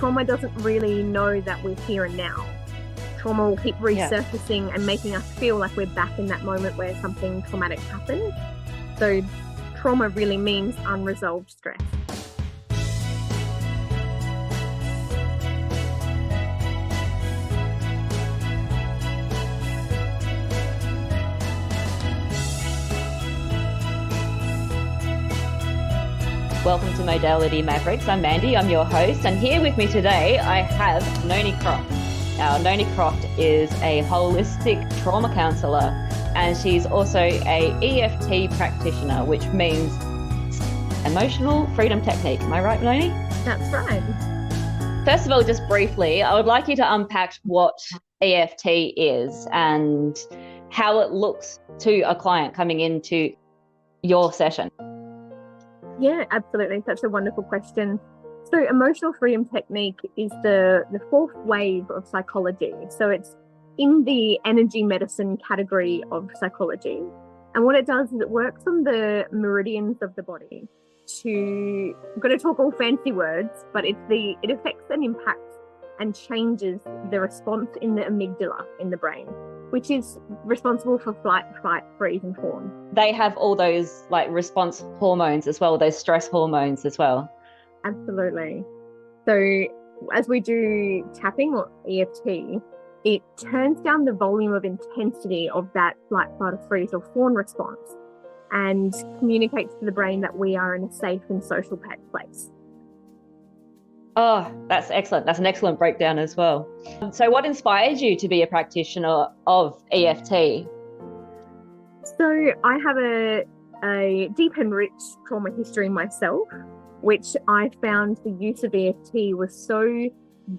trauma doesn't really know that we're here and now. Trauma will keep resurfacing and making us feel like we're back in that moment where something traumatic happened. So trauma really means unresolved stress. Welcome to Modality Mavericks. I'm Mandi, I'm your host, and here with me today I have Noni Croft. Now, Noni Croft is a holistic trauma counsellor, and she's also a EFT practitioner, which means emotional freedom technique. Am I right, Noni? That's right. First of all, just briefly, I would like you to unpack what EFT is and how it looks to a client coming into your session. Yeah, absolutely. Such a wonderful question. So emotional freedom technique is the fourth wave of psychology. So it's in the energy medicine category of psychology. And what it does is it works on the meridians of the body I'm going to talk all fancy words, but it affects and impacts and changes the response in the amygdala in the brain, which is responsible for flight, fight, freeze, and fawn. They have all those like response hormones as well, those stress hormones as well. Absolutely. So as we do tapping or EFT, it turns down the volume of intensity of that flight, fight, or freeze or fawn response and communicates to the brain that we are in a safe and social place. Oh, that's excellent. That's an excellent breakdown as well. So what inspired you to be a practitioner of EFT? So I have a deep and rich trauma history myself, which I found the use of EFT was so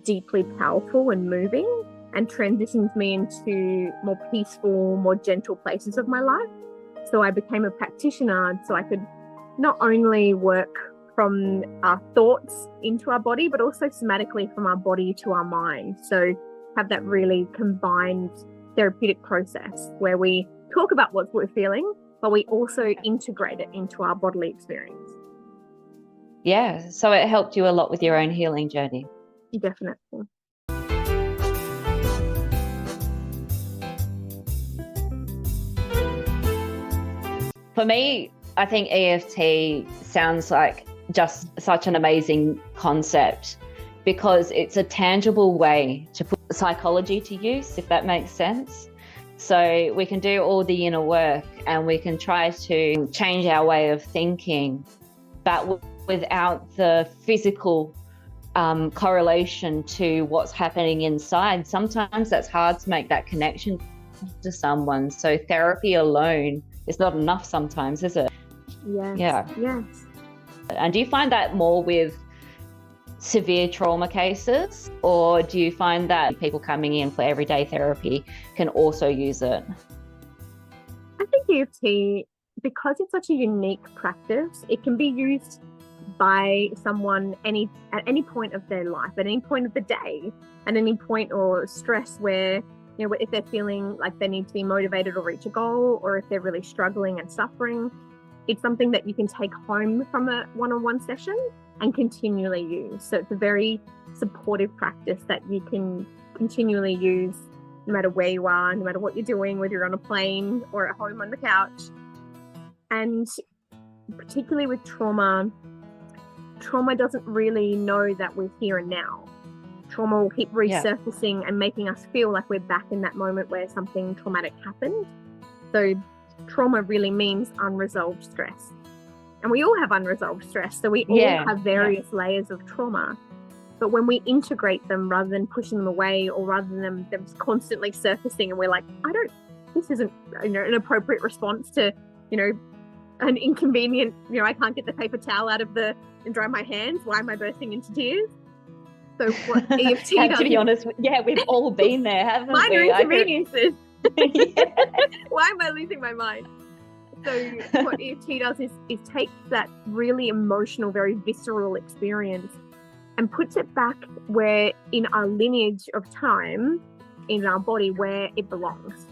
deeply powerful and moving and transitions me into more peaceful, more gentle places of my life. So I became a practitioner so I could not only work from our thoughts into our body, but also somatically from our body to our mind. So have that really combined therapeutic process where we talk about what we're feeling, but we also integrate it into our bodily experience. Yeah, so it helped you a lot with your own healing journey. Definitely. For me, I think EFT sounds like just such an amazing concept because it's a tangible way to put psychology to use, if that makes sense. So we can do all the inner work and we can try to change our way of thinking, but without the physical correlation to what's happening inside. Sometimes that's hard to make that connection to someone. So therapy alone is not enough sometimes, is it? Yes. Yeah. Yes. And do you find that more with severe trauma cases, or do you find that people coming in for everyday therapy can also use it? I think EFT, because it's such a unique practice, it can be used by someone at any point of their life, at any point of the day, at any point or stress where, you know, if they're feeling like they need to be motivated or reach a goal, or if they're really struggling and suffering. It's something that you can take home from a one-on-one session and continually use. So it's a very supportive practice that you can continually use no matter where you are, no matter what you're doing, whether you're on a plane or at home on the couch. And particularly with trauma doesn't really know that we're here and now. Trauma will keep resurfacing and making us feel like we're back in that moment where something traumatic happened. So trauma really means unresolved stress. And we all have unresolved stress. So we all have various layers of trauma. But when we integrate them rather than pushing them away, or rather than them constantly surfacing and we're like, this isn't an appropriate response to, an inconvenient, I can't get the paper towel out of and dry my hands. Why am I bursting into tears? So what EFT does... To be honest, we've all been there, haven't we? Minor inconveniences. Why am I losing my mind? So what EFT does is takes that really emotional, very visceral experience and puts it back where in our lineage of time in our body where it belongs.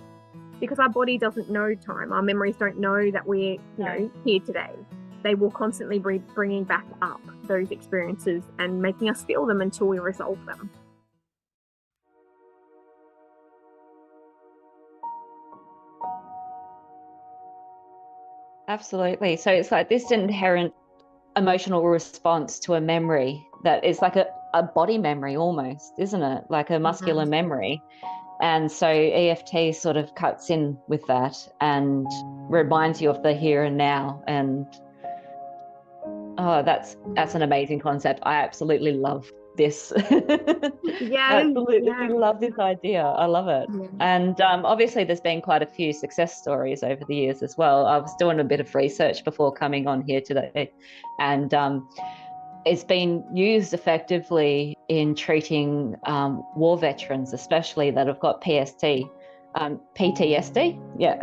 Because our body doesn't know time. Our memories don't know that we're here today. They will constantly be bringing back up those experiences and making us feel them until we resolve them. Absolutely. So it's like this inherent emotional response to a memory that is like a body memory almost, isn't it? Like a muscular memory. And so EFT sort of cuts in with that and reminds you of the here and now. And that's an amazing concept. I absolutely love this. Absolutely love this idea. I love it. And obviously there's been quite a few success stories over the years as well. I was doing a bit of research before coming on here today, and it's been used effectively in treating war veterans, especially that have got PTSD. PTSD. Yeah.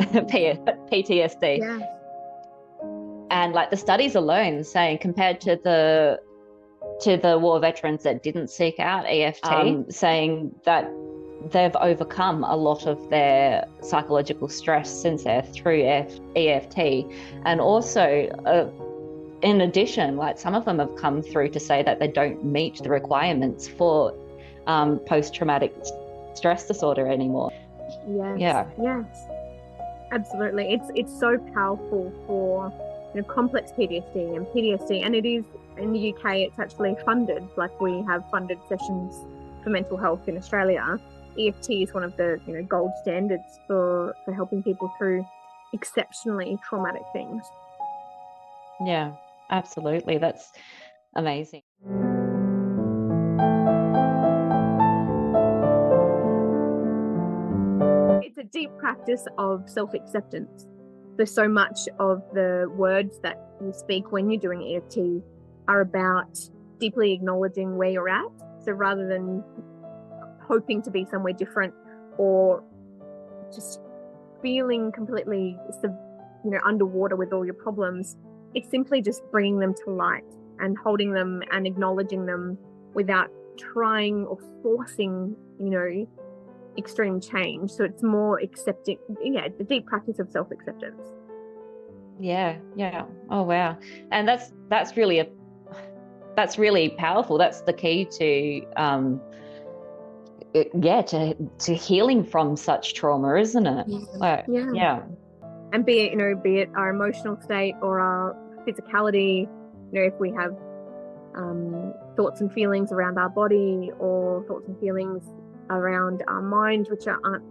And like the studies alone saying, compared to the war veterans that didn't seek out EFT, saying that they've overcome a lot of their psychological stress since they're through EFT. And also, in addition, like some of them have come through to say that they don't meet the requirements for post-traumatic stress disorder anymore. Yes, absolutely. It's so powerful for complex PTSD, and it is in the UK. It's actually funded. Like, we have funded sessions for mental health in Australia. EFT is one of the gold standards for helping people through exceptionally traumatic things. Yeah, absolutely. That's amazing. It's a deep practice of self-acceptance. So much of the words that you speak when you're doing EFT are about deeply acknowledging where you're at. So rather than hoping to be somewhere different or just feeling completely underwater with all your problems, it's simply just bringing them to light and holding them and acknowledging them without trying or forcing extreme change. So it's more accepting, the deep practice of self-acceptance. Yeah. Oh wow. And that's really powerful. That's the key to healing from such trauma, isn't it? Yeah. And be it our emotional state or our physicality, if we have thoughts and feelings around our body or thoughts and feelings around our mind, which aren't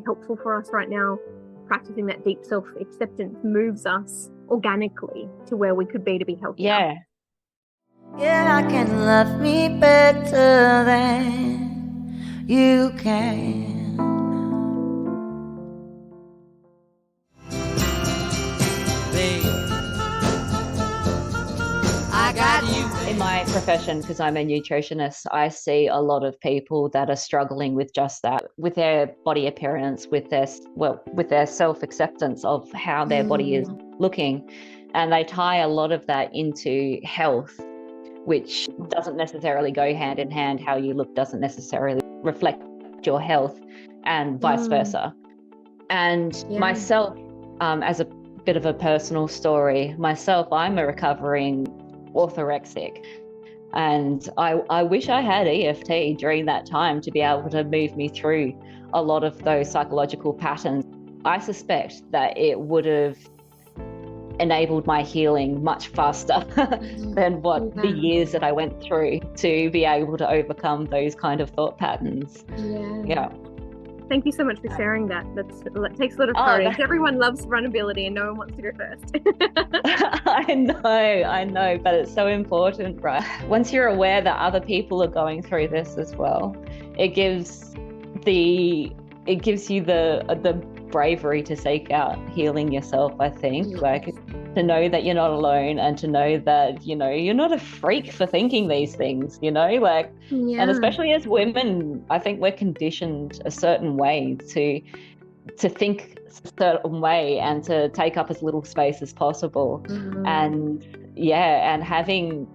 helpful for us right now, practicing that deep self-acceptance moves us organically to where we could be to be healthy. Yeah, I can love me better than you can. in my profession, because I'm a nutritionist, I see a lot of people that are struggling with just that, with their body appearance, with their self-acceptance of how their body is looking. And they tie a lot of that into health, which doesn't necessarily go hand in hand. How you look doesn't necessarily reflect your health, and vice versa. And myself, as a bit of a personal story, I'm a recovering orthorexic, and I wish I had EFT during that time to be able to move me through a lot of those psychological patterns. I suspect that it would have enabled my healing much faster than what the years that I went through to be able to overcome those kind of thought patterns. Yeah. Thank you so much for sharing that. That takes a lot of courage. Everyone loves vulnerability and no one wants to go first. I know, but it's so important, right? Once you're aware that other people are going through this as well, it gives you the bravery to seek out healing yourself, I think. Like, to know that you're not alone, and to know that, you're not a freak for thinking these things, and especially as women, I think we're conditioned a certain way to think a certain way and to take up as little space as possible. And having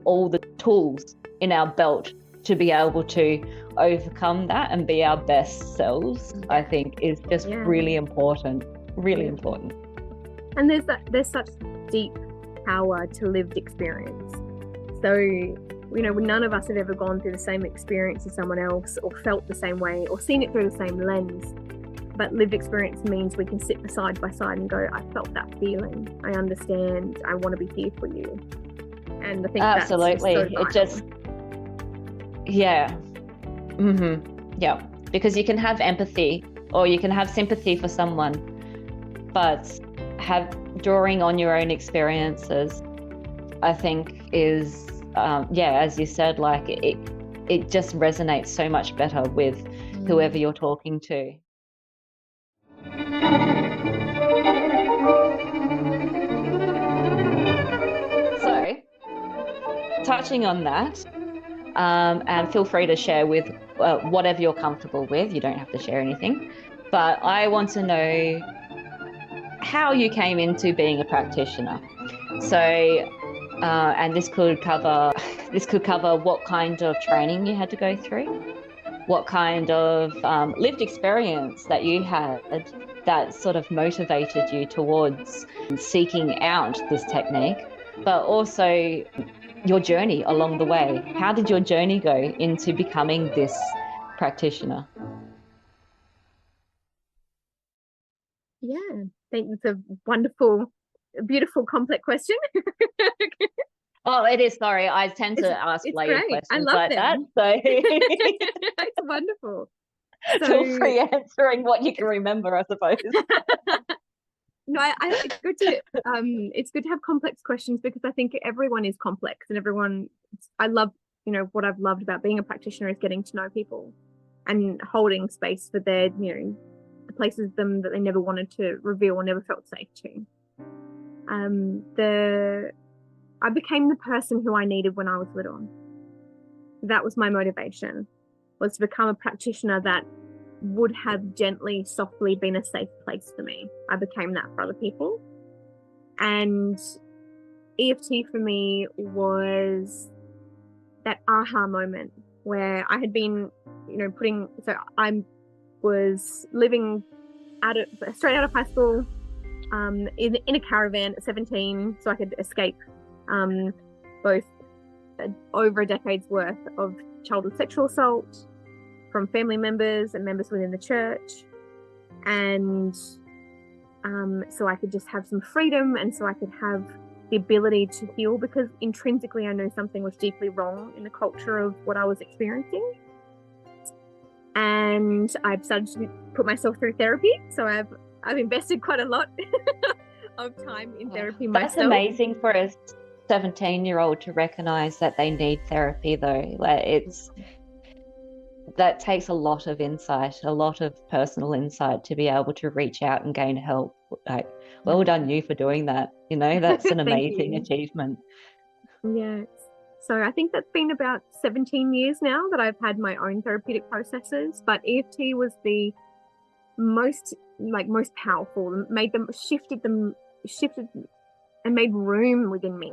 all the tools in our belt to be able to overcome that and be our best selves, I think is just really important. Important. And there's such deep power to lived experience. So, none of us have ever gone through the same experience as someone else, or felt the same way, or seen it through the same lens. But lived experience means we can sit side by side and go, I felt that feeling. I understand. I want to be here for you. And I think absolutely. That's so it just, yeah. Yeah. Because you can have empathy or you can have sympathy for someone, but drawing on your own experiences, I think is, as you said, like it just resonates so much better with whoever you're talking to. So, touching on that, and feel free to share with whatever you're comfortable with. You don't have to share anything, but I want to know how you came into being a practitioner. So, and this could cover what kind of training you had to go through, what kind of lived experience that you had that sort of motivated you towards seeking out this technique, but also your journey along the way. How did your journey go into becoming this practitioner? Yeah, I think it's a wonderful, beautiful, complex question. Oh, it is. Sorry, I tend to ask layered questions like them. That. So it's wonderful. So, feel free answering what you can remember, I suppose. No, it's good to have complex questions, because I think everyone is complex, and I love, what I've loved about being a practitioner is getting to know people and holding space for their, the places of them that they never wanted to reveal or never felt safe to. I became the person who I needed when I was little. That was my motivation, was to become a practitioner that would have gently, softly been a safe place for me. I became that for other people. And EFT for me was that aha moment where I had been, I was living straight out of high school, in a caravan at 17, so I could escape both over a decade's worth of childhood sexual assault from family members and members within the church, and so I could just have some freedom, and so I could have the ability to heal, because intrinsically I knew something was deeply wrong in the culture of what I was experiencing. And I've started to put myself through therapy, so I've invested quite a lot of time in therapy myself. That's amazing for a 17-year-old to recognize that they need therapy, though. Like, that takes a lot of insight, a lot of personal insight to be able to reach out and gain help. Like, well done you for doing that. That's an amazing achievement. Yes. So I think that's been about 17 years now that I've had my own therapeutic processes, but EFT was the most powerful, shifted and made room within me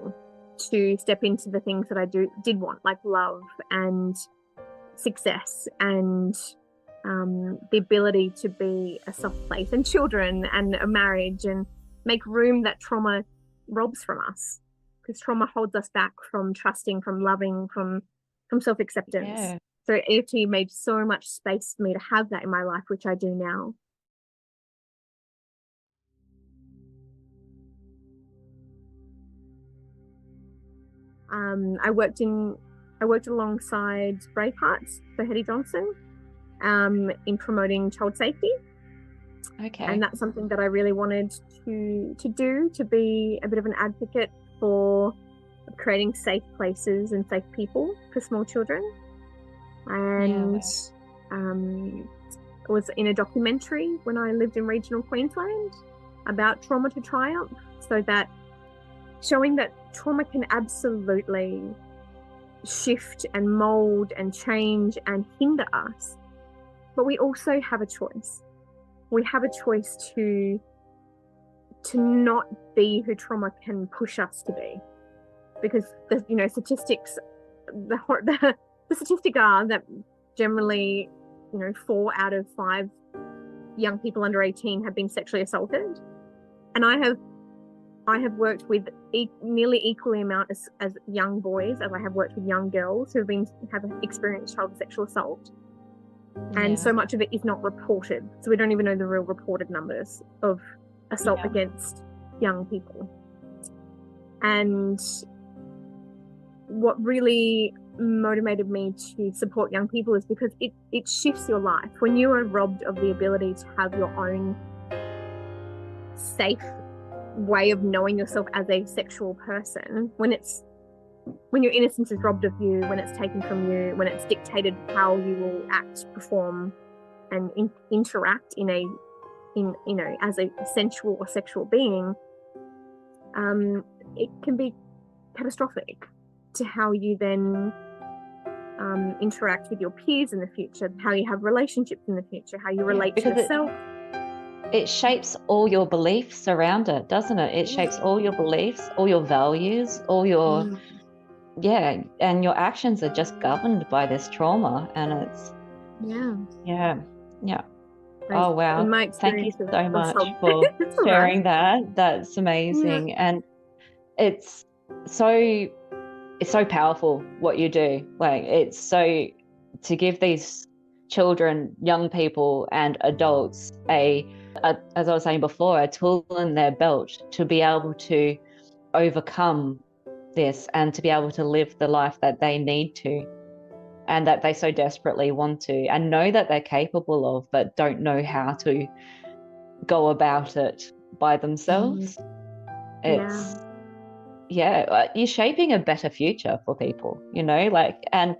to step into the things that I did want, like love and success and the ability to be a soft place, and children and a marriage, and make room that trauma robs from us, because trauma holds us back from trusting, from loving, from self-acceptance. Yeah. So EFT made so much space for me to have that in my life, which I do now. I worked alongside Bravehearts for Hetty Johnson in promoting child safety. Okay. And that's something that I really wanted to do, to be a bit of an advocate for creating safe places and safe people for small children. And I was in a documentary when I lived in regional Queensland about trauma to triumph, so that showing that trauma can absolutely shift and mold and change and hinder us, but we also have a choice. We have a choice to not be who trauma can push us to be, because the statistics, the statistics are that generally 4 out of 5 young people under 18 have been sexually assaulted, and I have worked with nearly equally amount as young boys as I have worked with young girls who have experienced child sexual assault. And so much of it is not reported. So we don't even know the real reported numbers of assault against young people. And what really motivated me to support young people is because it shifts your life. When you are robbed of the ability to have your own safe way of knowing yourself as a sexual person, when your innocence is robbed of you, when it's taken from you, when it's dictated how you will act, perform, and interact as a sensual or sexual being, it can be catastrophic to how you then interact with your peers in the future, how you have relationships in the future, how you relate to yourself. It shapes all your beliefs around it, doesn't it? It shapes all your beliefs, all your values, all your and your actions are just governed by this trauma, and it's oh wow, in my thank you experience so much for sharing that. That's amazing. And it's so powerful what you do. Like, it's so, to give these children, young people and adults as I was saying before, a tool in their belt to be able to overcome this and to be able to live the life that they need to and that they so desperately want to, and know that they're capable of, but don't know how to go about it by themselves. It's you're shaping a better future for people, and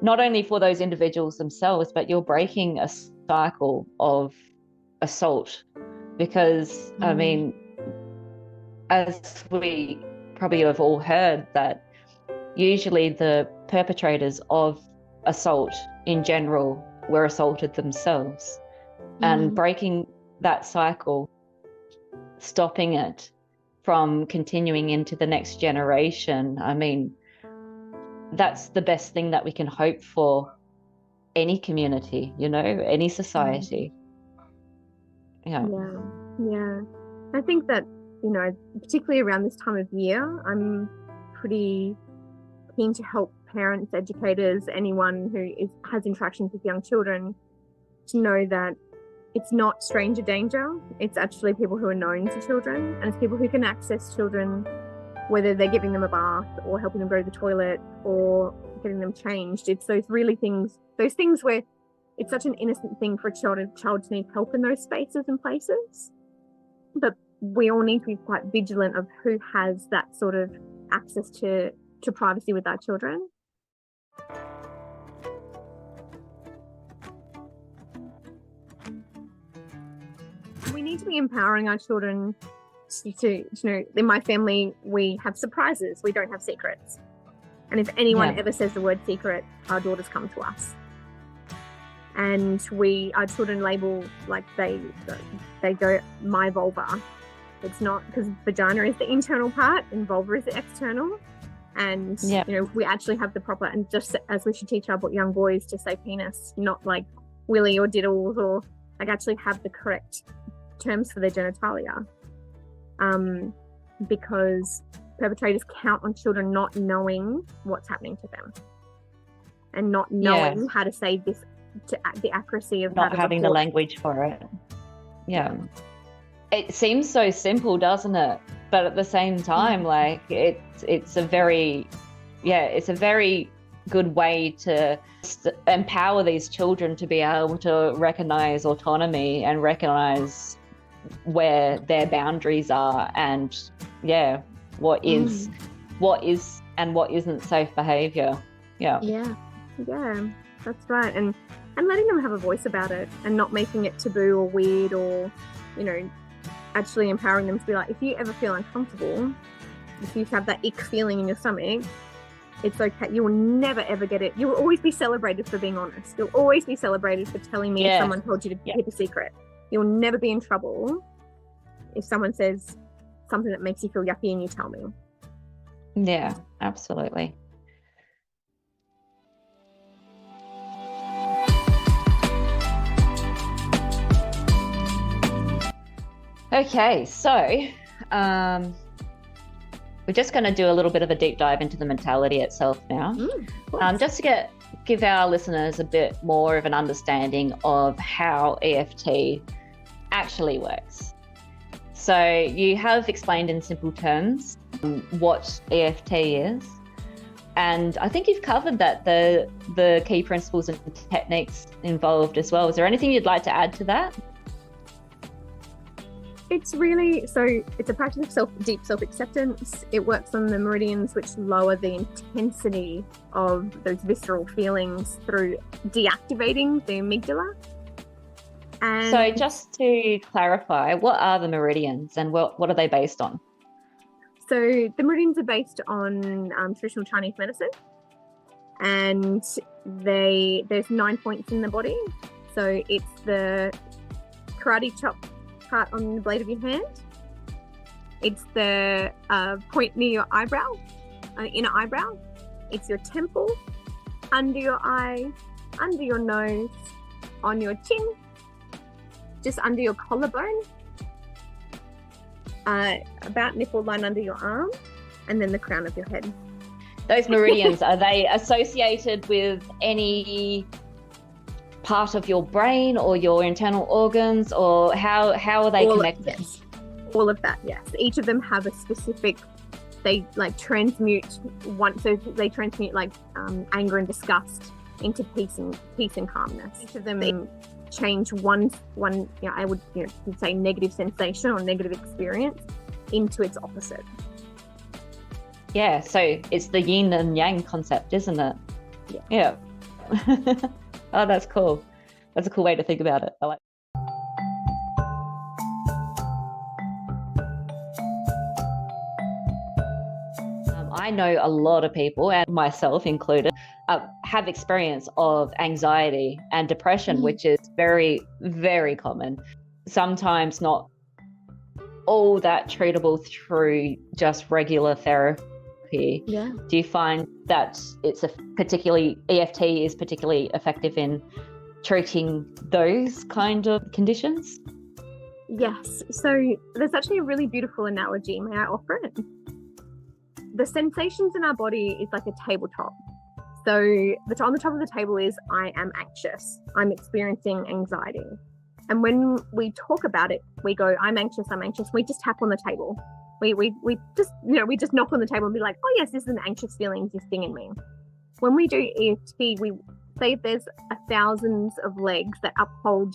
not only for those individuals themselves, but you're breaking a cycle of assault, because I mean, as we probably have all heard, that usually the perpetrators of assault in general were assaulted themselves. And breaking that cycle, stopping it from continuing into the next generation, I mean, that's the best thing that we can hope for any community, any society. Yeah. I think that, particularly around this time of year, I'm pretty keen to help parents, educators, anyone who has interactions with young children, to know that it's not stranger danger. It's actually people who are known to children, and it's people who can access children, whether they're giving them a bath or helping them go to the toilet or getting them changed. It's those things where it's such an innocent thing for a child to need help in those spaces and places. But we all need to be quite vigilant of who has that sort of access to privacy with our children. We need to be empowering our children to in my family, we have surprises. We don't have secrets. And if anyone ever says the word secret, our daughters come to us. And our children label, like they go, my vulva. It's not, because vagina is the internal part and vulva is the external. And, we actually have the proper, and just as we should teach our young boys to say penis, not like willy or diddles, or like actually have the correct terms for their genitalia. Because perpetrators count on children not knowing what's happening to them and not knowing how to say this, to the accuracy of not having the language for it. It seems so simple, doesn't it? But at the same time, like it's a very good way to empower these children to be able to recognize autonomy and recognize where their boundaries are, and what is and what isn't safe behavior. That's right. And letting them have a voice about it, and not making it taboo or weird, or actually empowering them to be like, if you ever feel uncomfortable, if you have that ick feeling in your stomach, it's okay. You will never ever get it. You will always be celebrated for being honest. You'll always be celebrated for telling me if someone told you to keep a secret. You'll never be in trouble if someone says something that makes you feel yucky and you tell me. Yeah, absolutely. Okay, so We're just going to do a little bit of a deep dive into the mentality itself now, just to give our listeners a bit more of an understanding of how EFT actually works. So you have explained in simple terms what EFT is, and I think you've covered that the key principles and techniques involved as well. Is there anything you'd like to add to that? It's a practice of deep self-acceptance. It works on the meridians which lower the intensity of those visceral feelings through deactivating the amygdala. And so just to clarify, what are the meridians and what are they based on? So the meridians are based on traditional Chinese medicine, and there's 9 points in the body. So it's the karate chop part on the blade of your hand. It's the point near your eyebrow, inner eyebrow. It's your temple, under your eye, under your nose, on your chin, just under your collarbone, about nipple line under your arm, and then the crown of your head. Those meridians, are they associated with any part of your brain or your internal organs, or how are they connected? Yes. All of that, yes. Each of them have a specific, they transmute anger and disgust into peace and calmness. Each of them change one I would say negative sensation or negative experience into its opposite. Yeah, so it's the yin and yang concept, isn't it? Yeah. Oh, that's cool. That's a cool way to think about it. I like. I know a lot of people, and myself included, have experience of anxiety and depression, which is very, very common. Sometimes not all that treatable through just regular therapy. Yeah. Do you find that EFT is particularly effective in treating those kind of conditions? Yes. So there's actually a really beautiful analogy. May I offer it? The sensations in our body is like a tabletop. So on the top of the table is I am anxious. I'm experiencing anxiety. And when we talk about it, we go, I'm anxious. We just tap on the table. We just knock on the table and be like, oh yes, this is an anxious feeling existing in me. When we do EFT, we say there's thousands of legs that uphold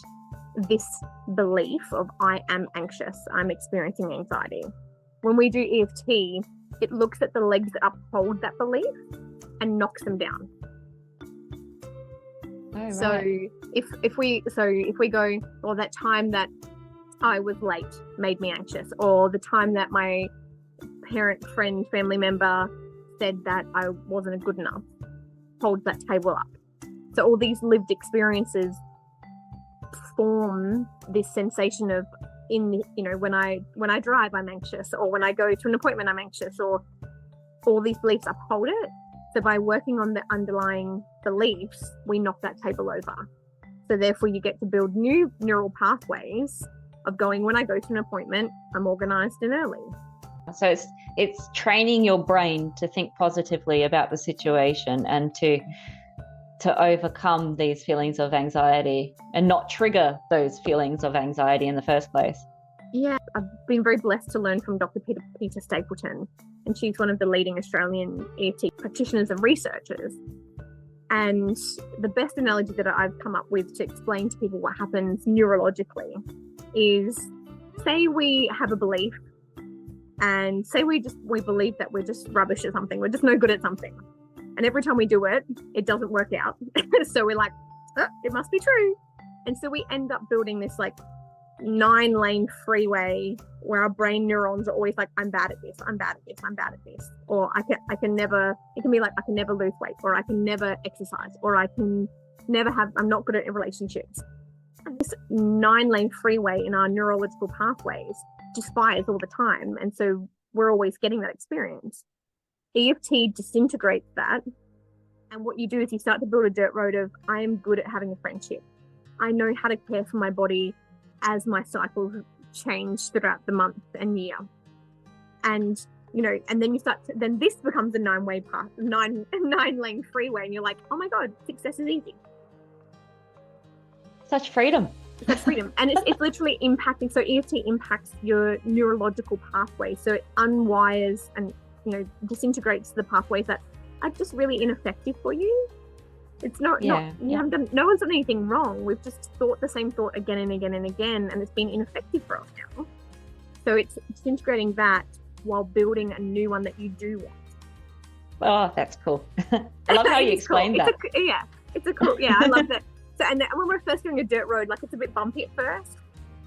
this belief of I am anxious. I'm experiencing anxiety. When we do EFT, it looks at the legs that uphold that belief and knocks them down. Oh, right. So if we go, or that time that I was late made me anxious, or the time that my parent, friend, family member said that I wasn't good enough, hold that table up. So all these lived experiences form this sensation of when I drive, I'm anxious, or when I go to an appointment, I'm anxious, or all these beliefs uphold it. So by working on the underlying beliefs, we knock that table over. So therefore you get to build new neural pathways of going, when I go to an appointment, I'm organized and early. So it's training your brain to think positively about the situation and to overcome these feelings of anxiety and not trigger those feelings of anxiety in the first place. Yeah, I've been very blessed to learn from Dr. Peter Stapleton, and she's one of the leading Australian EFT practitioners and researchers. And the best analogy that I've come up with to explain to people what happens neurologically is, say we have a belief, and say we believe that we're just rubbish at something, we're just no good at something. And every time we do it, it doesn't work out. So we're like, oh, it must be true. And so we end up building this 9-lane freeway where our brain neurons are always like, I'm bad at this. Or I can never lose weight, or I can never exercise, or I'm not good at relationships. And this 9-lane freeway in our neurological pathways just fires all the time. And so we're always getting that experience. EFT disintegrates that, and what you do is you start to build a dirt road of, I am good at having a friendship. I know how to care for my body as my cycles change throughout the month and year. And and then then this becomes a 9-way path, 9-lane freeway, and you're like, oh my God, success is easy. Such freedom. And it's literally impacting. So EFT impacts your neurological pathways. So it unwires and, disintegrates the pathways that are just really ineffective for you. It's not, haven't done, no one's done anything wrong. We've just thought the same thought again and again and again, and it's been ineffective for us now. So it's disintegrating that while building a new one that you do want. Oh, that's cool. I love how you explained that. It's a cool, I love that. So, and when we're first doing a dirt road, like it's a bit bumpy at first,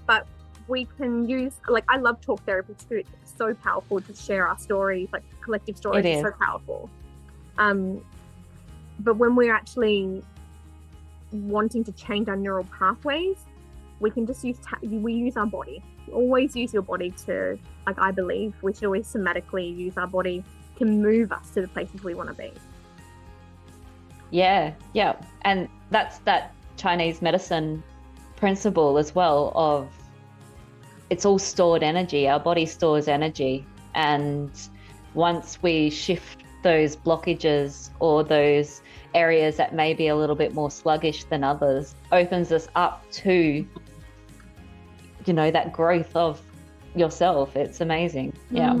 but we can use, like, I love talk therapy too. It's so powerful to share our stories, like collective stories. It's so powerful. But when we're actually wanting to change our neural pathways, we can just we use our body. Always use your body to, like, I believe we should always somatically use our body to move us to the places we want to be. Yeah. And that's that Chinese medicine principle as well of it's all stored energy. Our body stores energy. And once we shift those blockages or those areas that may be a little bit more sluggish than others, opens us up to, that growth of yourself. It's amazing. Yeah.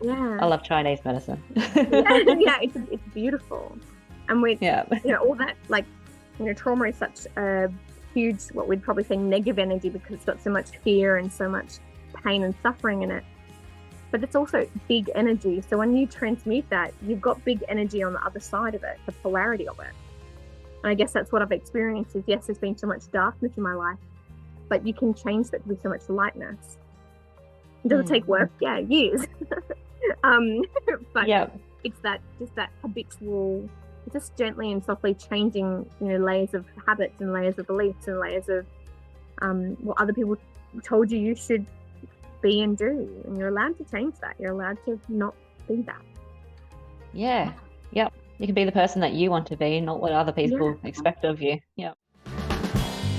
I love Chinese medicine. It's beautiful. And with all that, like, trauma is such a huge, what we'd probably say, negative energy, because it's got so much fear and so much pain and suffering in it. But it's also big energy. So when you transmute that, you've got big energy on the other side of it, the polarity of it. And I guess that's what I've experienced is, yes, there's been so much darkness in my life, but you can change that with so much lightness. Does it take work? Yeah, years. But it's that habitual, just gently and softly changing, layers of habits and layers of beliefs and layers of what other people told you should be and do. And you're allowed to change that. You're allowed to not be that. Yeah. Yep. You can be the person that you want to be, not what other people expect of you. Yep.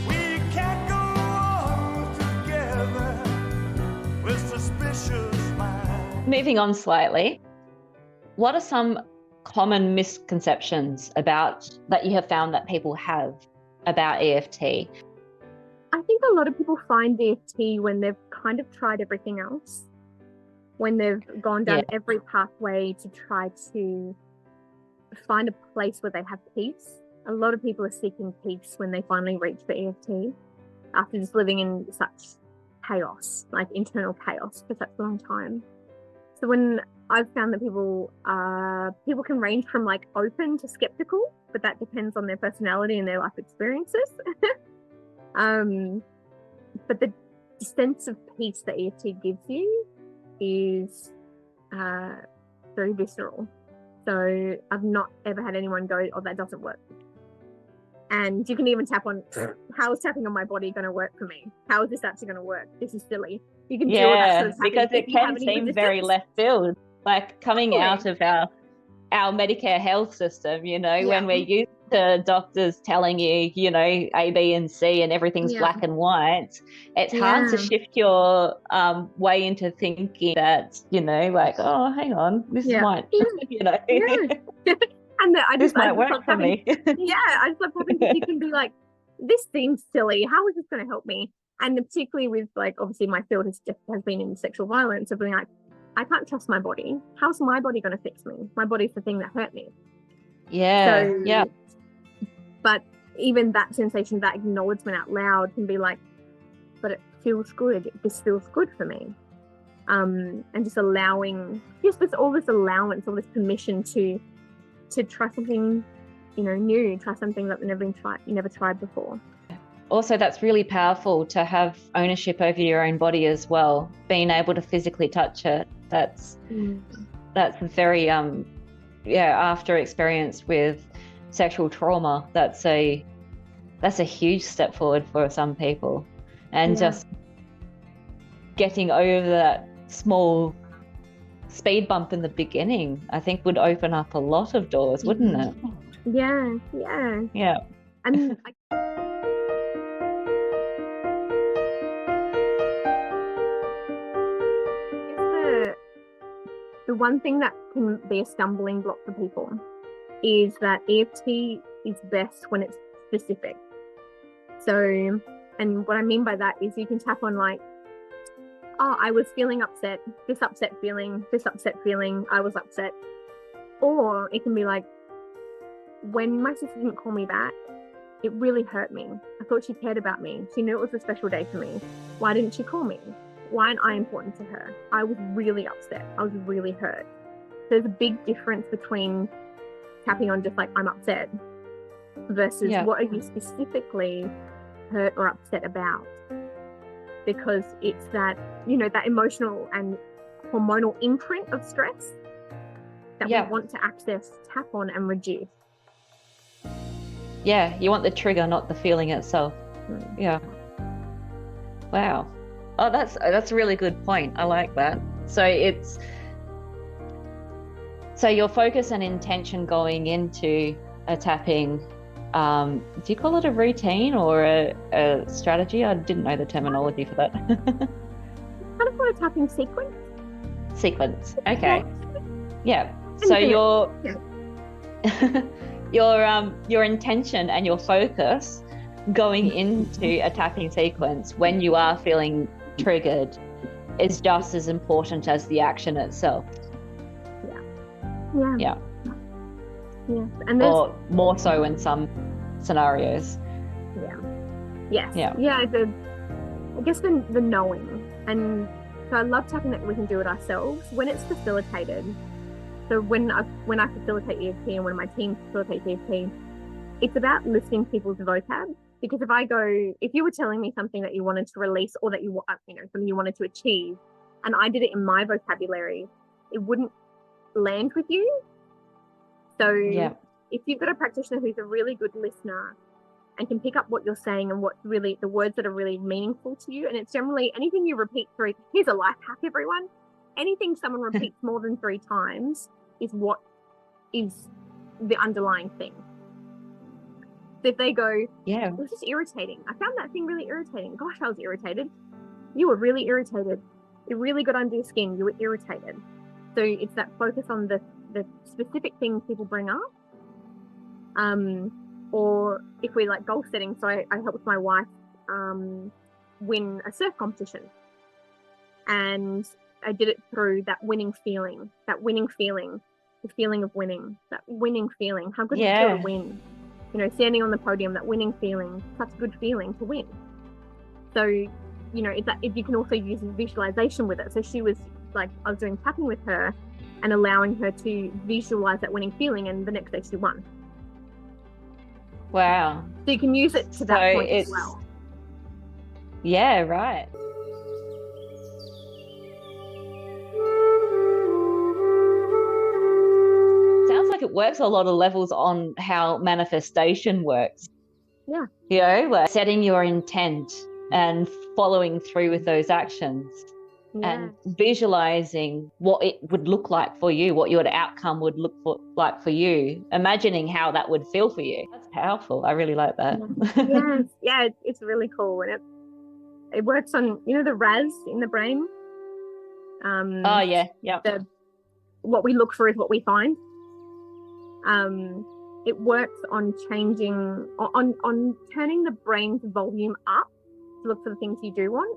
We can't go on together with suspicious minds. Moving on slightly, what are some common misconceptions that you have found that people have about EFT? I think a lot of people find EFT when they've kind of tried everything else, when they've gone down every pathway to try to find a place where they have peace. A lot of people are seeking peace when they finally reach for EFT after just living in such chaos, like internal chaos, for such a long time. So when I've found that people can range from like open to skeptical, but that depends on their personality and their life experiences. But the sense of peace that EFT gives you is very visceral. So I've not ever had anyone go, oh, that doesn't work. And you can even tap on, how is tapping on my body going to work for me? How is this actually going to work? This is silly. You can do all that sort of because it can seem very left field, like coming out of our Medicare health system, when we're used to doctors telling you, A, B, and C, and everything's black and white. It's hard to shift your way into thinking that, like, oh, hang on, this might, And this might work for me. I just love having, because you can be like, this seems silly. How is this going to help me? And particularly with, like, obviously my field has been in sexual violence, of being like, I can't trust my body. How's my body going to fix me? My body's the thing that hurt me. But even that sensation, that acknowledgement out loud can be like, but it feels good. This feels good for me. And just allowing, all this allowance, all this permission to try something, new, try something that you never tried before. Also, that's really powerful to have ownership over your own body as well. Being able to physically touch it. That's very after experience with sexual trauma, that's a huge step forward for some people. And just getting over that small speed bump in the beginning, I think would open up a lot of doors, wouldn't it? Yeah. And the the one thing that can be a stumbling block for people is that EFT is best when it's specific. So, and what I mean by that is you can tap on like, oh, I was feeling upset, this upset feeling, I was upset. Or it can be like, when my sister didn't call me back, it really hurt me. I thought she cared about me. She knew it was a special day for me. Why didn't she call me? Why am I important to her? I was really upset. I was really hurt. There's a big difference between tapping on just like, I'm upset, versus what are you specifically hurt or upset about? Because it's that, you know, that emotional and hormonal imprint of stress that we want to access, tap on and reduce. Yeah, you want the trigger, not the feeling itself. Yeah. Wow. Oh, that's a really good point. I like that. So your focus and intention going into a tapping, do you call it a routine or a strategy? I didn't know the terminology for that. Kind of call it a tapping sequence. Sequence. Okay. Yeah. So your intention and your focus going into a tapping sequence when you are feeling triggered is just as important as the action itself. Yeah. And or more so in some scenarios. I guess the knowing. And so I love tapping that we can do it ourselves when it's facilitated. So when I facilitate EFT and when my team facilitates EFT, it's about listening to people's vocab. Because if you were telling me something that you wanted to release or that something you wanted to achieve, and I did it in my vocabulary, it wouldn't land with you. So if you've got a practitioner who's a really good listener and can pick up what you're saying and what's really the words that are really meaningful to you, and it's generally anything you repeat here's a life hack, everyone. Anything someone repeats more than 3 times is what is the underlying thing. So if they go, it was just irritating. I found that thing really irritating. Gosh, I was irritated. You were really irritated. It really got under your skin. You were irritated. So it's that focus on the specific things people bring up. Or if we like goal setting, so I helped my wife win a surf competition. And I did it through that winning feeling, the feeling of winning, that winning feeling. How good does it feel to win? You know, standing on the podium, that winning feeling, such a good feeling to win. So, you know, if you can also use visualization with it. So she was like, I was doing tapping with her and allowing her to visualize that winning feeling, and the next day she won. Wow. So you can use it to that point as well. Yeah, right. Sounds like it works a lot of levels on how manifestation works. Yeah. You know, like setting your intent and following through with those actions and visualizing what it would look like for you, what your outcome would look like for you, imagining how that would feel for you. That's powerful. I really like that. It's really cool. And it works on, you know, the RAS in the brain. What we look for is what we find. It works on changing, on turning the brain's volume up to look for the things you do want.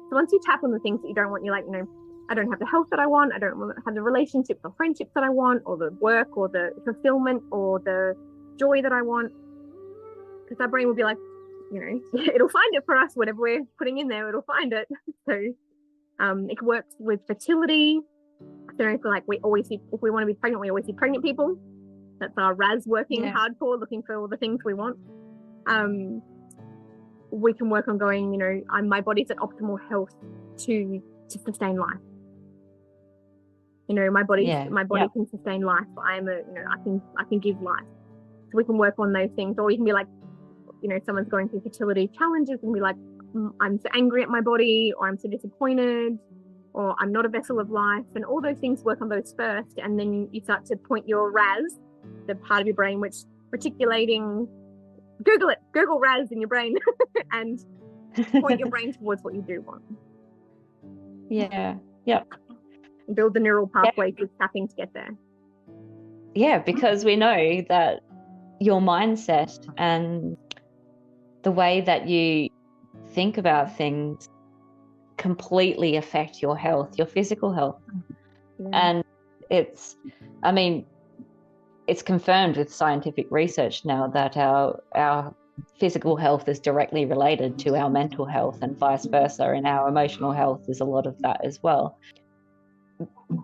So once you tap on the things that you don't want, you're like, you know, I don't have the health that I want. I don't have the relationships or friendships that I want, or the work or the fulfillment or the joy that I want. Because our brain will be like, you know, it'll find it for us, whatever we're putting in there, it'll find it. So it works with fertility. So if we always see, if we want to be pregnant, we always see pregnant people. That's our RAS working hardcore, looking for all the things we want. We can work on going, you know, my body's at optimal health to sustain life. You know, my body can sustain life. I can give life. So we can work on those things. Or you can be like, you know, someone's going through fertility challenges and be like, I'm so angry at my body, or I'm so disappointed, or I'm not a vessel of life. And all those things, work on those first. And then you start to point your RAS, the part of your brain which reticulating, Google RAS in your brain and point your brain towards what you do want. Yeah. Yep. build the neural pathway to tapping to get there. Yeah, because we know that your mindset and the way that you think about things completely affect your health, your physical health. Yeah. And it's confirmed with scientific research now that our physical health is directly related to our mental health and vice versa, and our emotional health is a lot of that as well.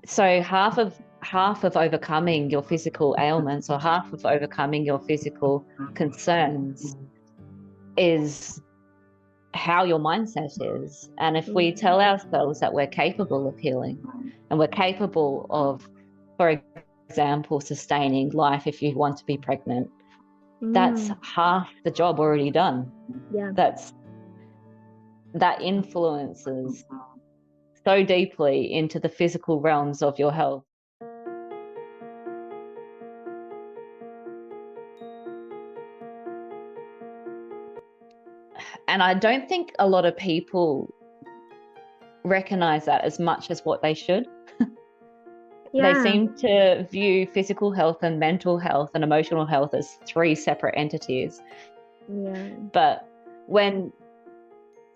So half of overcoming your physical ailments, or half of overcoming your physical concerns, is how your mindset is. And if we tell ourselves that we're capable of healing and we're capable of, for example, sustaining life if you want to be pregnant, that's half the job already done. Yeah. That influences so deeply into the physical realms of your health. And I don't think a lot of people recognize that as much as what they should. Yeah. They seem to view physical health and mental health and emotional health as three separate entities. Yeah. But when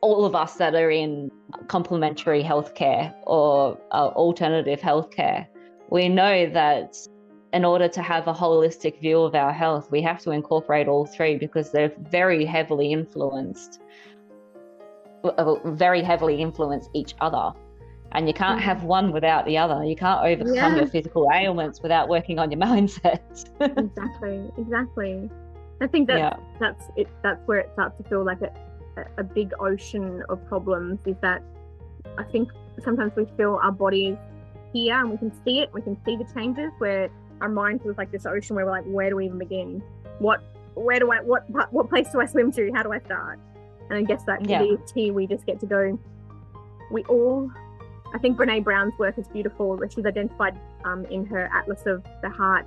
all of us that are in complementary healthcare or alternative healthcare, we know that in order to have a holistic view of our health, we have to incorporate all three, because they're very heavily influence each other. And you can't have one without the other. You can't overcome your physical ailments without working on your mindset. Exactly. I think that's it. That's where it starts to feel like a big ocean of problems. Is that I think sometimes we feel our bodies here and we can see it. We can see the changes, where our mind feels like this ocean where we're like, where do we even begin? What place do I swim to? How do I start? And I guess that EFT, we just get to go. I think Brene Brown's work is beautiful. She's identified in her Atlas of the Heart,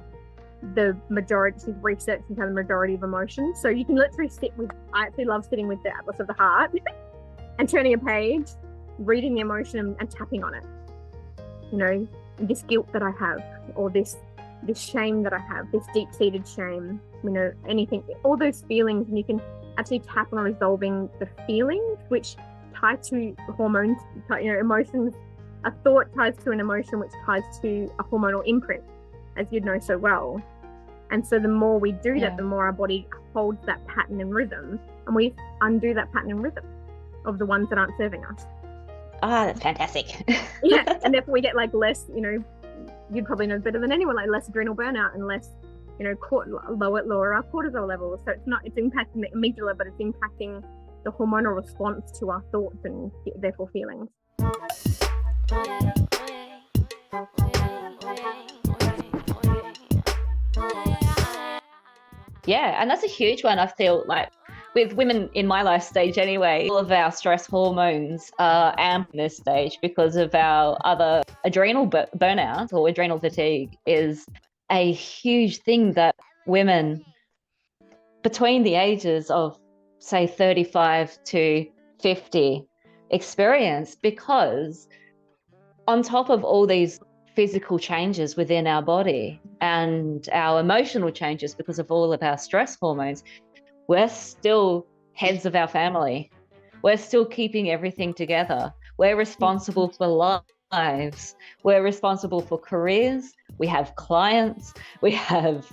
she's researched into the majority of emotions. So you can literally I actually love sitting with the Atlas of the Heart and turning a page, reading the emotion and tapping on it. You know, this guilt that I have, or this shame that I have, this deep-seated shame, you know, anything, all those feelings, and you can actually tap on resolving the feelings, which tie to hormones, you know, emotions. A thought ties to an emotion, which ties to a hormonal imprint, as you'd know so well. And so the more we do that, the more our body holds that pattern and rhythm, and we undo that pattern and rhythm of the ones that aren't serving us. Ah, that's fantastic. Yeah, and therefore we get like less, you know, you'd probably know better than anyone, like less adrenal burnout and less, you know, lower our cortisol levels. So it's impacting the amygdala, but it's impacting the hormonal response to our thoughts and therefore feelings. Yeah, and that's a huge one. I feel like with women in my life stage anyway, all of our stress hormones are amped in this stage because of our other adrenal burnout, or adrenal fatigue is a huge thing that women between the ages of, say, 35 to 50 experience, because on top of all these physical changes within our body and our emotional changes because of all of our stress hormones, we're still heads of our family. We're still keeping everything together. We're responsible for lives. We're responsible for careers. We have clients. We have,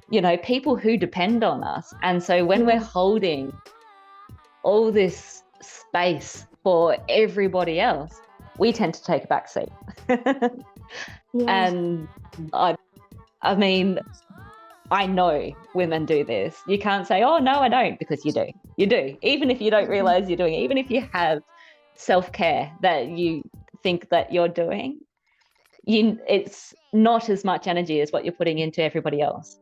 you know, people who depend on us. And so when we're holding all this space for everybody else, we tend to take a back seat. And I mean, I know women do this. You can't say, oh, no, I don't, because you do. You do. Even if you don't realize you're doing it, even if you have self-care that you think that you're doing, it's not as much energy as what you're putting into everybody else.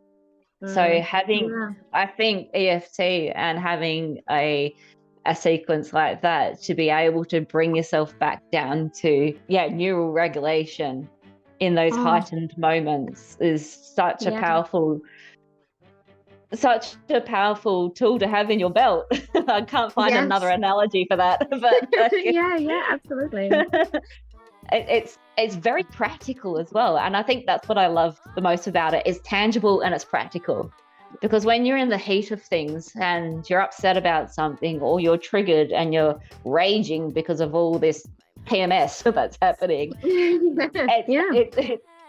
So having, I think EFT and having a sequence like that to be able to bring yourself back down to neural regulation in those heightened moments is such a powerful tool to have in your belt. I can't find another analogy for that, but yeah, absolutely. it's very practical as well. And I think that's what I love the most about it, is tangible and it's practical. Because when you're in the heat of things and you're upset about something, or you're triggered and you're raging because of all this PMS that's happening,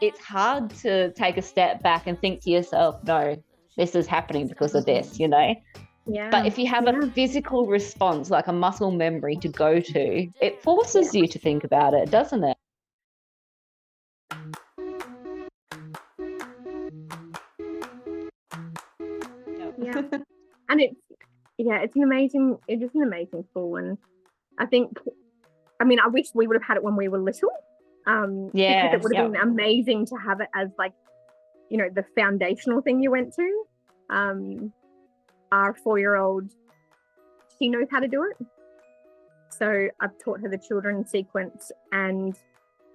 it's hard to take a step back and think to yourself, no, this is happening because of this, you know? Yeah. But if you have a physical response, like a muscle memory to go to, it forces you to think about it, doesn't it? Yeah. And it is an amazing tool. And I think, I mean, I wish we would have had it when we were little. Because it would have been amazing to have it as, like, you know, the foundational thing you went to. Our 4-year-old, she knows how to do it. So I've taught her the children sequence, and,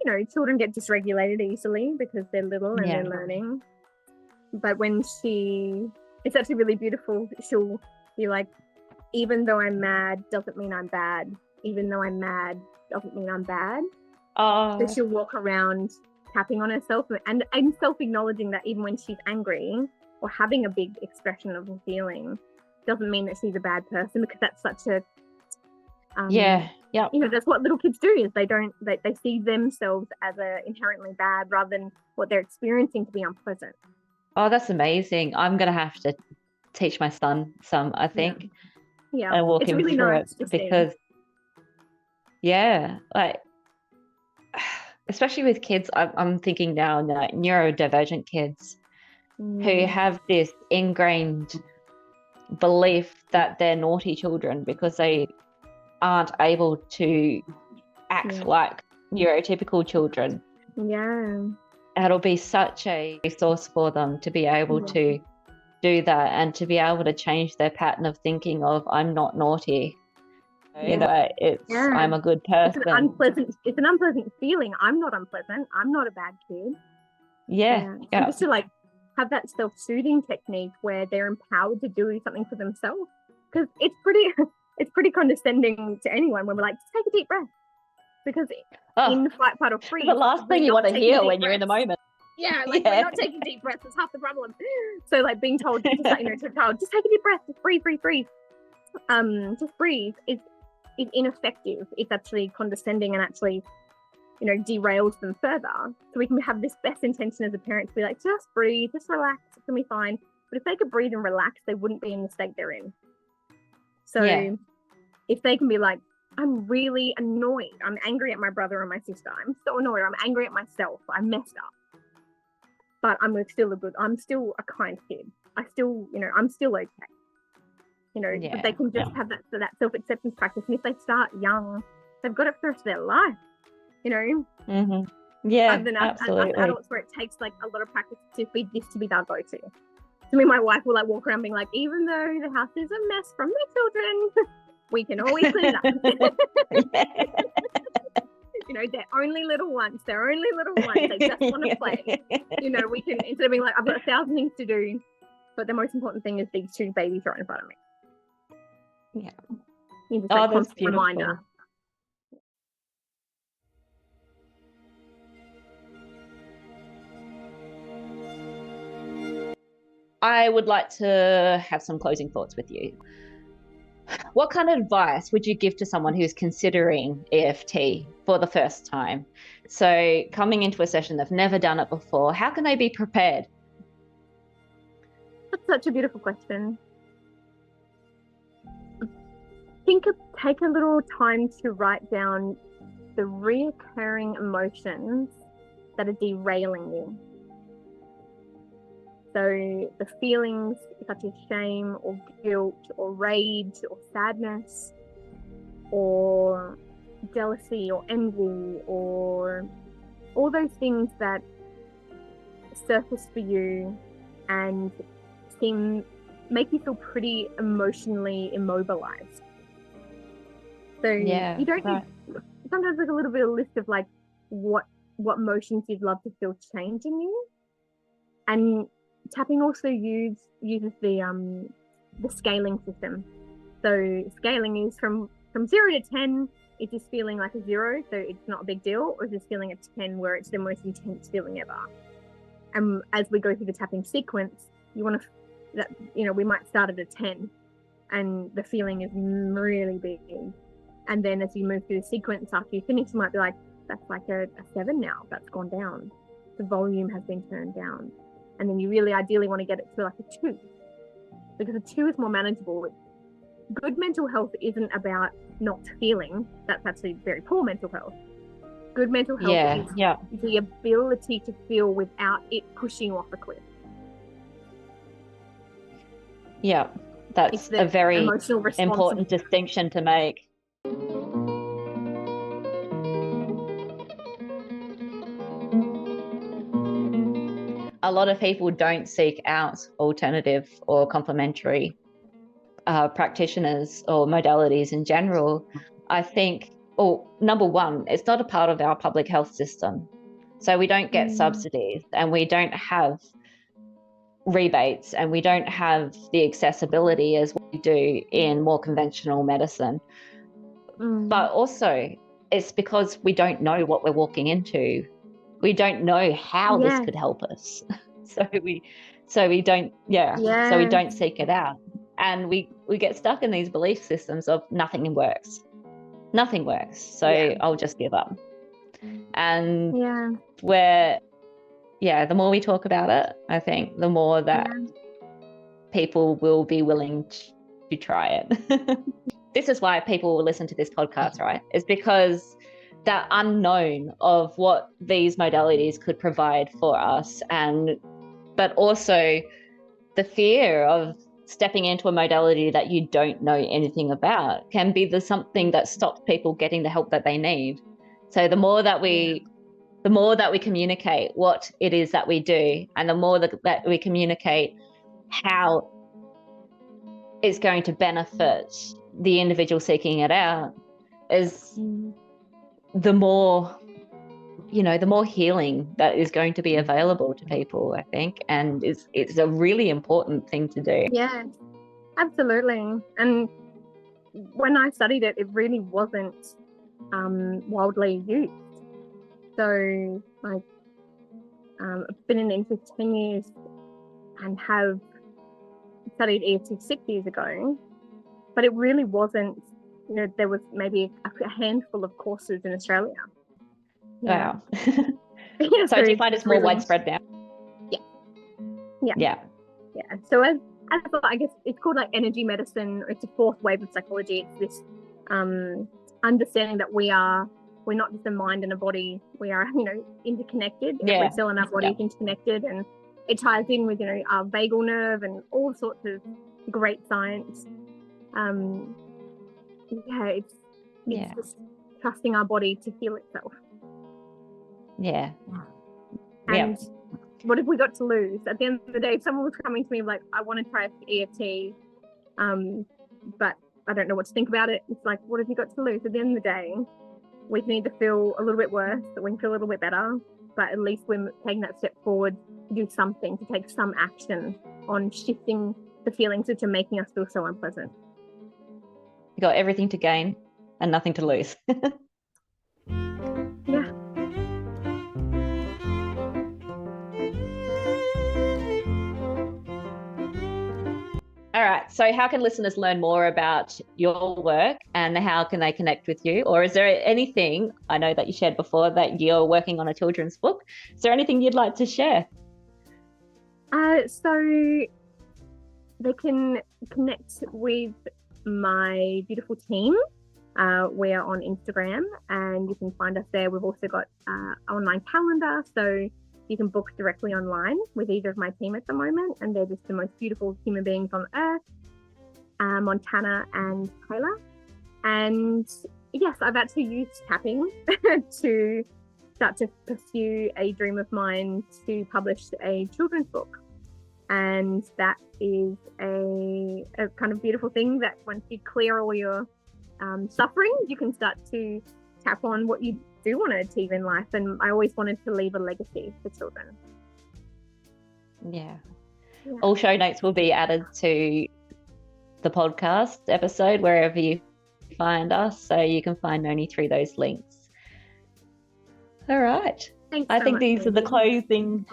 you know, children get dysregulated easily because they're little and they're learning. But when it's actually really beautiful. She'll be like, even though I'm mad doesn't mean I'm bad. Even though I'm mad doesn't mean I'm bad. So she'll walk around tapping on herself and self-acknowledging that even when she's angry or having a big expression of a feeling doesn't mean that she's a bad person, because that's such a you know, that's what little kids do, is they see themselves as inherently bad rather than what they're experiencing to be unpleasant. Oh, that's amazing. I'm going to have to teach my son some, I think. Yeah. And walk it's him really through nice it, because like, especially with kids, I'm thinking now, like, neurodivergent kids who have this ingrained belief that they're naughty children because they aren't able to act like neurotypical children. Yeah. It'll be such a resource for them to be able to do that, and to be able to change their pattern of thinking of, I'm not naughty. You know, I'm a good person. It's an unpleasant feeling. I'm not unpleasant. I'm not a bad kid. And just to, like, have that self-soothing technique where they're empowered to do something for themselves, because it's pretty condescending to anyone when we're like, just take a deep breath, because in fight, fight, or freeze, the last thing you want to hear when you're in the moment. We're not taking deep breaths. It's half the problem. So, like, being told to, to a child, just take a deep breath, just breathe. Just breathe is ineffective. It's actually condescending and actually, you know, derails them further. So we can have this best intention as a parent to be like, just breathe, just relax, it's gonna be fine. But if they could breathe and relax, they wouldn't be in the state they're in. So if they can be like, I'm really annoyed, I'm angry at my brother and my sister, I'm so annoyed, I'm angry at myself, I messed up, but I'm still a kind kid, I'm still okay. You know, but they can just have that self-acceptance practice. And if they start young, they've got it for the rest of their life, you know? Yeah, other than absolutely. us adults, where it takes, like, a lot of practice to be this to be our go-to. So me and my wife will, like, walk around being like, even though the house is a mess from the children, we can always clean it up. You know, they're only little ones. They just want to play. You know, we can, instead of being like, I've got 1,000 things to do, but the most important thing is these 2 babies right in front of me. Yeah. You just, like, constant reminder. I would like to have some closing thoughts with you. What kind of advice would you give to someone who's considering EFT for the first time? So, coming into a session, they've never done it before, how can they be prepared? That's such a beautiful question. Take a little time to write down the reoccurring emotions that are derailing you. So the feelings such as shame or guilt or rage or sadness or jealousy or envy, or all those things that surface for you and make you feel pretty emotionally immobilized. So you don't need, sometimes like a little bit of a list of, like, what emotions you'd love to feel change in you. And tapping also uses the scaling system. So scaling is from 0 to 10. is this feeling like a 0, so it's not a big deal, or is this feeling a 10 where it's the most intense feeling ever? And as we go through the tapping sequence, you want to, that, you know, we might start at a 10 and the feeling is really big. And then as you move through the sequence after you finish, you might be like, that's like a 7 now, that's gone down. The volume has been turned down. And then you really ideally want to get it to like a 2, because a 2 is more manageable. Good mental health isn't about not feeling. That's actually very poor mental health. Good mental health is the ability to feel without it pushing you off a cliff. Yeah, that's a very important distinction to make. A lot of people don't seek out alternative or complementary practitioners or modalities in general. I think, number one, it's not a part of our public health system. So we don't get subsidies, and we don't have rebates, and we don't have the accessibility as we do in more conventional medicine. But also, it's because we don't know what we're walking into. We don't know how this could help us. So we don't seek it out. And we get stuck in these belief systems of nothing works. Nothing works. So I'll just give up. And the more we talk about it, I think the more that people will be willing to try it. This is why people will listen to this podcast, right? It's because that unknown of what these modalities could provide for us, but also the fear of stepping into a modality that you don't know anything about can be something that stops people getting the help that they need. So the more that we communicate what it is that we do, and the more that we communicate how it's going to benefit the individual seeking it out, is the more healing that is going to be available to people, I think. And it's a really important thing to do. Yeah, absolutely. And when I studied it, it really wasn't widely used. So I've been in the industry for 10 years and have studied EFT 6 years ago, but it really wasn't, there was maybe a handful of courses in Australia. Wow. So do you find it's more widespread now? Yeah. So as I guess it's called like energy medicine. It's a fourth wave of psychology. It's this understanding that we're not just a mind and a body. We are, interconnected. Every cell in our body is interconnected, and it ties in with, our vagal nerve and all sorts of great science. It's just trusting our body to heal itself. Yeah. And what have we got to lose? At the end of the day, if someone was coming to me like, I want to try EFT, but I don't know what to think about it. It's like, what have you got to lose? At the end of the day, we can either feel a little bit worse, or we can feel a little bit better, but at least we're taking that step forward to do something, to take some action on shifting the feelings which are making us feel so unpleasant. You got everything to gain and nothing to lose. Yeah. All right. So how can listeners learn more about your work, and how can they connect with you? Or is there anything, I know that you shared before that you're working on a children's book. Is there anything you'd like to share? So they can connect with my beautiful team. We're on Instagram and you can find us there. We've also got an online calendar, so you can book directly online with either of my team at the moment, and they're just the most beautiful human beings on earth, Montana and Taylor. And yes, I've actually used tapping to start to pursue a dream of mine to publish a children's book. And that is a kind of beautiful thing, that once you clear all your suffering, you can start to tap on what you do want to achieve in life. And I always wanted to leave a legacy for children. Yeah. All show notes will be added to the podcast episode wherever you find us. So you can find Noni through those links. All right. Thanks I so think much, these are the Mandi.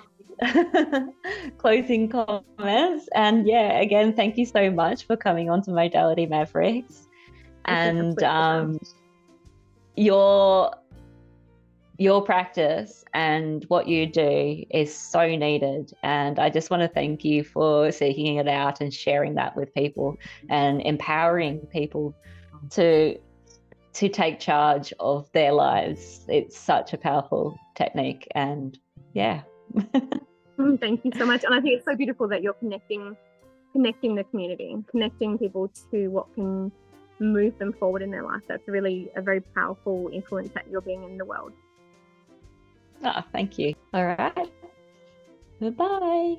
closing comments. And yeah, again, thank you so much for coming on to Modality Mavericks. It's an And absolute your practice and what you do is so needed. And I just want to thank you for seeking it out and sharing that with people and empowering people to take charge of their lives. It's such a powerful technique. And yeah. Thank you so much. And I think it's so beautiful that you're connecting the community, connecting people to what can move them forward in their life. That's really a very powerful influence that you're being in the world. Oh, thank you. All right. Goodbye.